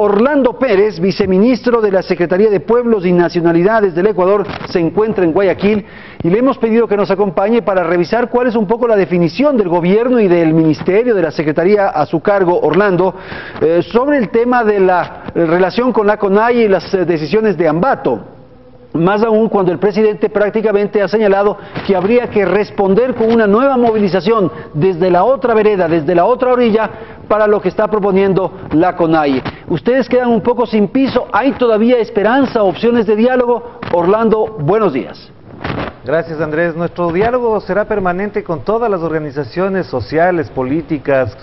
Orlando Pérez, viceministro de la Secretaría de Pueblos y Nacionalidades del Ecuador, se encuentra en Guayaquil y le hemos pedido que nos acompañe para revisar cuál es un poco la definición del gobierno y del ministerio, de la Secretaría a su cargo, Orlando, sobre el tema de la relación con la CONAIE y las decisiones de Ambato. Más aún cuando el presidente prácticamente ha señalado que habría que responder con una nueva movilización desde la otra vereda, desde la otra orilla, para lo que está proponiendo la CONAIE. Ustedes quedan un poco sin piso, ¿hay todavía esperanza, opciones de diálogo? Orlando, buenos días. Gracias, Andrés. Nuestro diálogo será permanente con todas las organizaciones sociales, políticas,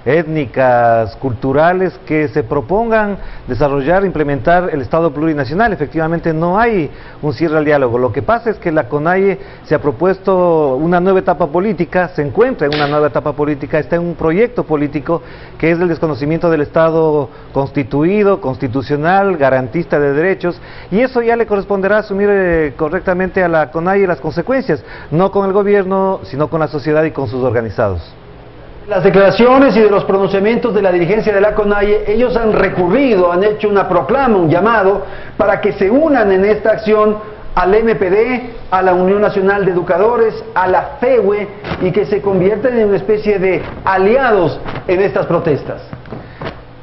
étnicas, culturales que se propongan desarrollar, implementar el Estado plurinacional. Efectivamente no hay un cierre al diálogo. Lo que pasa es que la CONAIE se ha propuesto una nueva etapa política, se encuentra en una nueva etapa política, está en un proyecto político que es el desconocimiento del Estado constituido, constitucional, garantista de derechos, y eso ya le corresponderá asumir correctamente a la CONAIE las consecuencias, no con el gobierno, sino con la sociedad y con sus organizados. Las declaraciones y de los pronunciamientos de la dirigencia de la CONAIE, ellos han recurrido, han hecho una proclama, un llamado, para que se unan en esta acción al MPD, a la Unión Nacional de Educadores, a la FEWE, y que se conviertan en una especie de aliados en estas protestas.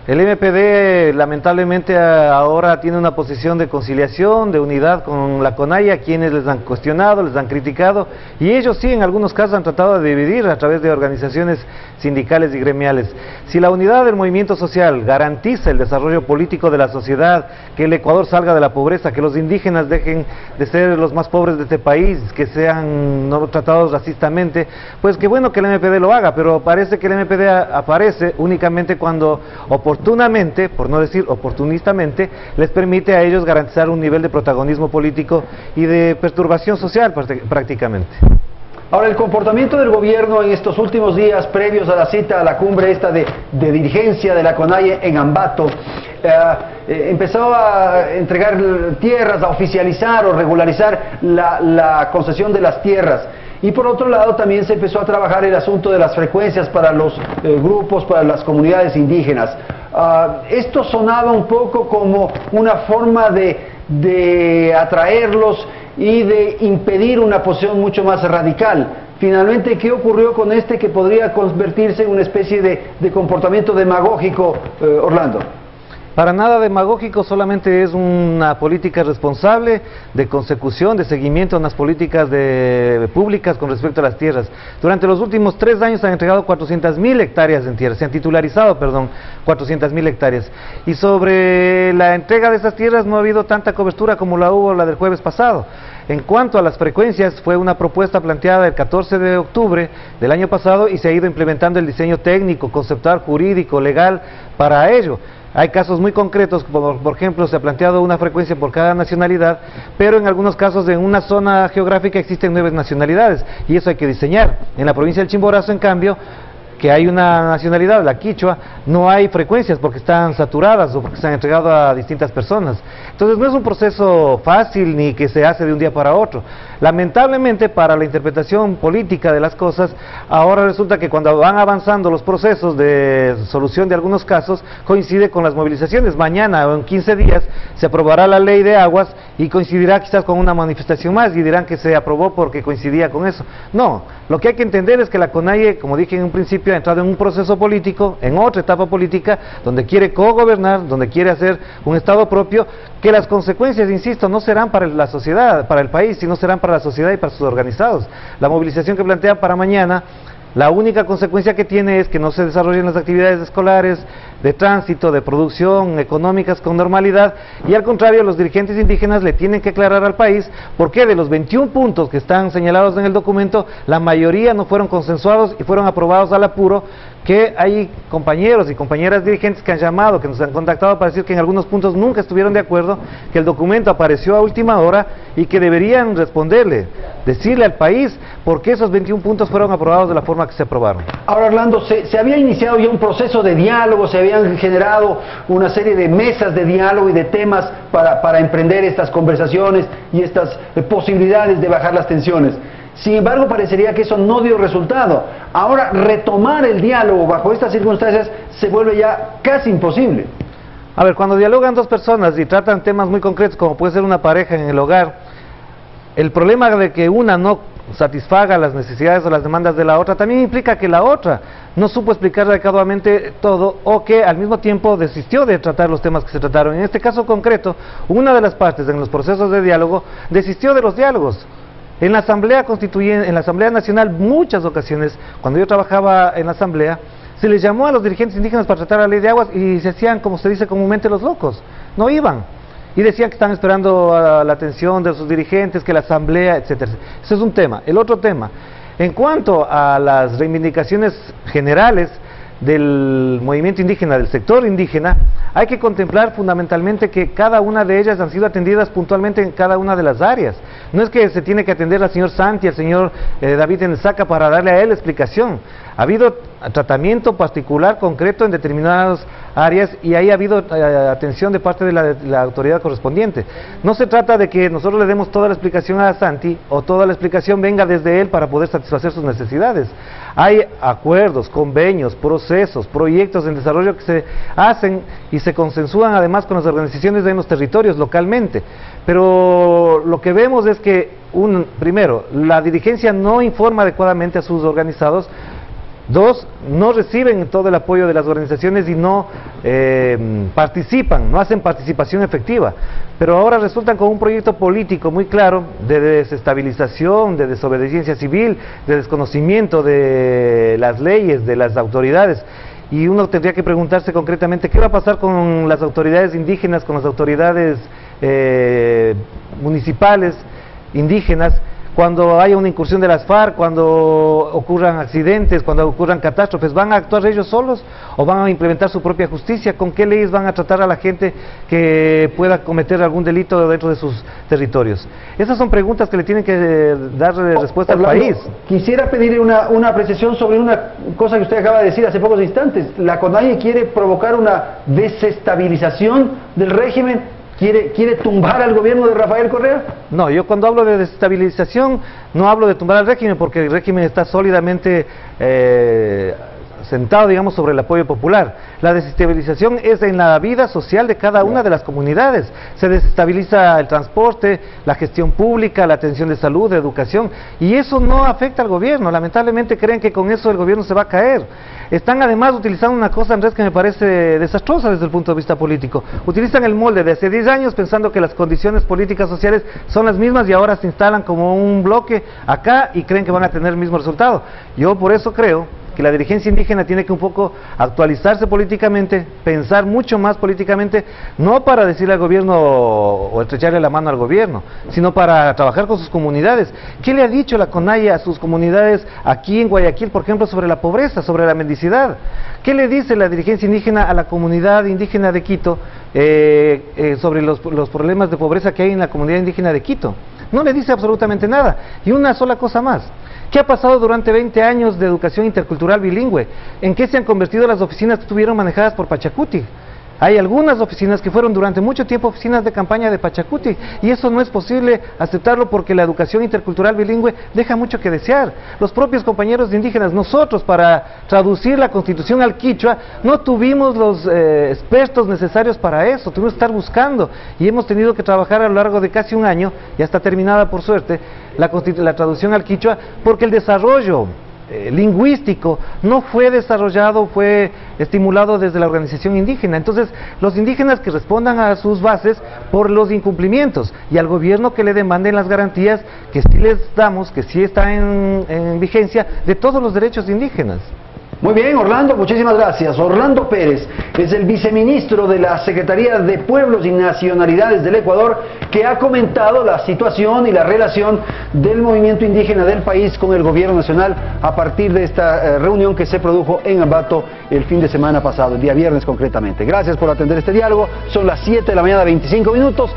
El MPD lamentablemente ahora tiene una posición de conciliación, de unidad con la CONAIE, a quienes les han cuestionado, les han criticado, y ellos sí en algunos casos han tratado de dividir a través de organizaciones sindicales y gremiales. Si la unidad del movimiento social garantiza el desarrollo político de la sociedad, que el Ecuador salga de la pobreza, que los indígenas dejen de ser los más pobres de este país, que sean no tratados racistamente, pues qué bueno que el MPD lo haga, pero parece que el MPD aparece únicamente cuando oportunamente, por no decir oportunistamente, les permite a ellos garantizar un nivel de protagonismo político y de perturbación social prácticamente. Ahora, el comportamiento del gobierno en estos últimos días previos a la cita a la cumbre esta de dirigencia de la CONAIE en Ambato, empezó a entregar tierras, a oficializar o regularizar la concesión de las tierras. Y por otro lado también se empezó a trabajar el asunto de las frecuencias para los grupos, para las comunidades indígenas. Esto sonaba un poco como una forma de atraerlos y de impedir una posición mucho más radical. Finalmente, ¿qué ocurrió con este que podría convertirse en una especie de comportamiento demagógico, Orlando? Para nada demagógico, solamente es una política responsable de consecución, de seguimiento a unas políticas públicas con respecto a las tierras. Durante los últimos 3 años han entregado 400.000 hectáreas en tierras, se han titularizado, 400.000 hectáreas. Y sobre la entrega de esas tierras no ha habido tanta cobertura como la hubo la del jueves pasado. En cuanto a las frecuencias, fue una propuesta planteada el 14 de octubre del año pasado y se ha ido implementando el diseño técnico, conceptual, jurídico, legal para ello. Hay casos muy concretos, por ejemplo, se ha planteado una frecuencia por cada nacionalidad, pero en algunos casos en una zona geográfica existen 9 nacionalidades y eso hay que diseñar. En la provincia del Chimborazo, en cambio, que hay una nacionalidad, la quichua, no hay frecuencias porque están saturadas o porque se han entregado a distintas personas. Entonces no es un proceso fácil ni que se hace de un día para otro. Lamentablemente, para la interpretación política de las cosas, ahora resulta que cuando van avanzando los procesos de solución de algunos casos, coincide con las movilizaciones. Mañana o en 15 días se aprobará la ley de aguas y coincidirá quizás con una manifestación más y dirán que se aprobó porque coincidía con eso. No, lo que hay que entender es que la CONAIE, como dije en un principio, ha entrado en un proceso político, en otra etapa política, donde quiere cogobernar, donde quiere hacer un Estado propio, que las consecuencias, insisto, no serán para la sociedad, para el país, sino serán para la sociedad y para sus organizados. La movilización que plantean para mañana, la única consecuencia que tiene es que no se desarrollen las actividades escolares, de tránsito, de producción, económicas con normalidad, y al contrario, los dirigentes indígenas le tienen que aclarar al país por qué de los 21 puntos que están señalados en el documento, la mayoría no fueron consensuados y fueron aprobados al apuro, que hay compañeros y compañeras dirigentes que han llamado, que nos han contactado para decir que en algunos puntos nunca estuvieron de acuerdo, que el documento apareció a última hora y que deberían responderle, decirle al país por qué esos 21 puntos fueron aprobados de la forma que se aprobaron. Ahora, Orlando, se había iniciado ya un proceso de diálogo, se habían generado una serie de mesas de diálogo y de temas para emprender estas conversaciones y estas posibilidades de bajar las tensiones. Sin embargo, parecería que eso no dio resultado. Ahora, retomar el diálogo bajo estas circunstancias se vuelve ya casi imposible. A ver, cuando dialogan dos personas y tratan temas muy concretos, como puede ser una pareja en el hogar, el problema de que una no satisfaga las necesidades o las demandas de la otra también implica que la otra no supo explicar adecuadamente todo, o que al mismo tiempo desistió de tratar los temas que se trataron. En este caso concreto, una de las partes en los procesos de diálogo desistió de los diálogos. En la Asamblea Constituyente, en la Asamblea Nacional, muchas ocasiones, cuando yo trabajaba en la Asamblea, se les llamó a los dirigentes indígenas para tratar la ley de aguas y se hacían, como se dice comúnmente, los locos. No iban. Y decían que están esperando la atención de sus dirigentes, que la Asamblea, etcétera. Ese es un tema. El otro tema, en cuanto a las reivindicaciones generales del movimiento indígena, del sector indígena, hay que contemplar fundamentalmente que cada una de ellas han sido atendidas puntualmente en cada una de las áreas. No es que se tiene que atender al señor Santi, al señor David Ensaca para darle a él explicación. Ha habido tratamiento particular, concreto en determinadas áreas y ahí ha habido atención de parte de la autoridad correspondiente. No se trata de que nosotros le demos toda la explicación a Santi o toda la explicación venga desde él para poder satisfacer sus necesidades. Hay acuerdos, convenios, procesos, proyectos en desarrollo que se hacen y se consensúan además con las organizaciones de los territorios localmente. Pero lo que vemos es que, primero, la dirigencia no informa adecuadamente a sus organizados. Dos, no reciben todo el apoyo de las organizaciones y no participan, no hacen participación efectiva. Pero ahora resultan con un proyecto político muy claro de desestabilización, de desobediencia civil, de desconocimiento de las leyes, de las autoridades. Y uno tendría que preguntarse concretamente qué va a pasar con las autoridades indígenas, con las autoridades municipales indígenas, cuando haya una incursión de las FARC, cuando ocurran accidentes, cuando ocurran catástrofes. ¿Van a actuar ellos solos o van a implementar su propia justicia? ¿Con qué leyes van a tratar a la gente que pueda cometer algún delito dentro de sus territorios? Esas son preguntas que le tienen que dar respuesta al país. Quisiera pedirle una apreciación sobre una cosa que usted acaba de decir hace pocos instantes. La CONAIE quiere provocar una desestabilización del régimen. ¿Quiere tumbar al gobierno de Rafael Correa? No, yo cuando hablo de desestabilización no hablo de tumbar al régimen, porque el régimen está sólidamente sentado, digamos, sobre el apoyo popular. La desestabilización es en la vida social de cada una de las comunidades. Se desestabiliza el transporte, la gestión pública, la atención de salud, de educación, y eso no afecta al gobierno. Lamentablemente creen que con eso el gobierno se va a caer. Están además utilizando una cosa, Andrés, que me parece desastrosa desde el punto de vista político. Utilizan el molde de hace 10 años pensando que las condiciones políticas sociales son las mismas y ahora se instalan como un bloque acá y creen que van a tener el mismo resultado. Yo por eso creo que la dirigencia indígena tiene que un poco actualizarse políticamente, pensar mucho más políticamente, no para decirle al gobierno o estrecharle la mano al gobierno, sino para trabajar con sus comunidades. ¿Qué le ha dicho la CONAIE a sus comunidades aquí en Guayaquil, por ejemplo, sobre la pobreza, sobre la mendicidad? ¿Qué le dice la dirigencia indígena a la comunidad indígena de Quito sobre los problemas de pobreza que hay en la comunidad indígena de Quito? No le dice absolutamente nada. Y una sola cosa más. ¿Qué ha pasado durante 20 años de educación intercultural bilingüe? ¿En qué se han convertido las oficinas que estuvieron manejadas por Pachacuti? Hay algunas oficinas que fueron durante mucho tiempo oficinas de campaña de Pachacuti, y eso no es posible aceptarlo porque la educación intercultural bilingüe deja mucho que desear. Los propios compañeros indígenas, nosotros para traducir la Constitución al quichua, no tuvimos los expertos necesarios para eso, tuvimos que estar buscando, y hemos tenido que trabajar a lo largo de casi un año, ya está terminada por suerte, la traducción al quichua, porque el desarrollo lingüístico no fue desarrollado, fue estimulado desde la organización indígena. Entonces, los indígenas que respondan a sus bases por los incumplimientos y al gobierno que le demanden las garantías que sí les damos, que sí está en vigencia de todos los derechos indígenas. Muy bien, Orlando, muchísimas gracias. Orlando Pérez es el viceministro de la Secretaría de Pueblos y Nacionalidades del Ecuador, que ha comentado la situación y la relación del movimiento indígena del país con el gobierno nacional a partir de esta reunión que se produjo en Ambato el fin de semana pasado, el día viernes concretamente. Gracias por atender este diálogo. Son las 7 de la mañana, 25 minutos.